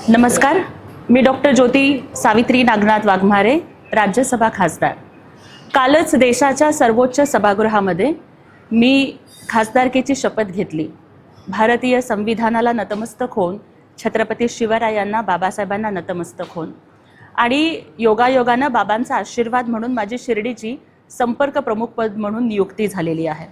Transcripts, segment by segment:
नमस्कार, मी डॉक्टर ज्योती सावित्री नागनाथ वाघमारे, राज्यसभा खासदार। कालच देशाच्या सर्वोच्च सभागृहामध्ये मी खासदारकीची शपथ घेतली। भारतीय संविधानाला नतमस्तक होऊन, छत्रपती शिवरायांना, बाबासाहेबांना नतमस्तक होऊन आणि योगायोगानं बाबांचा आशीर्वाद म्हणून माझी शिर्डीची संपर्क प्रमुखपद म्हणून नियुक्ती झालेली आहे।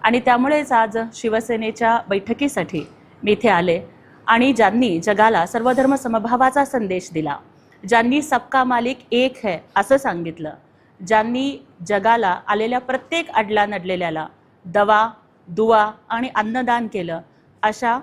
आणि त्यामुळेच आज शिवसेनेच्या बैठकीसाठी मी इथे आले आणि ज्यांनी जगाला सर्वधर्म समभावाचा संदेश दिला, ज्यांनी सबका मालिक एक है असं सांगितलं, ज्यांनी जगाला आलेल्या प्रत्येक अडला नडलेल्याला दवा, दुआ आणि अन्नदान केलं, अशा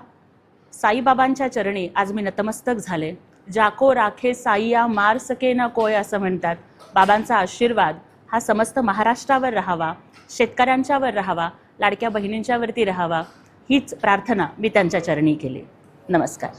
साईबाबांच्या चरणी आज मी नतमस्तक झाले। जाको राखे साईया मार सके ना कोय असं म्हणतात। बाबांचा आशीर्वाद हा समस्त महाराष्ट्रावर राहावा, शेतकऱ्यांच्यावर राहावा, लाडक्या बहिणींच्यावरती राहावा, हीच प्रार्थना मी त्यांच्या चरणी केली। नमस्कार।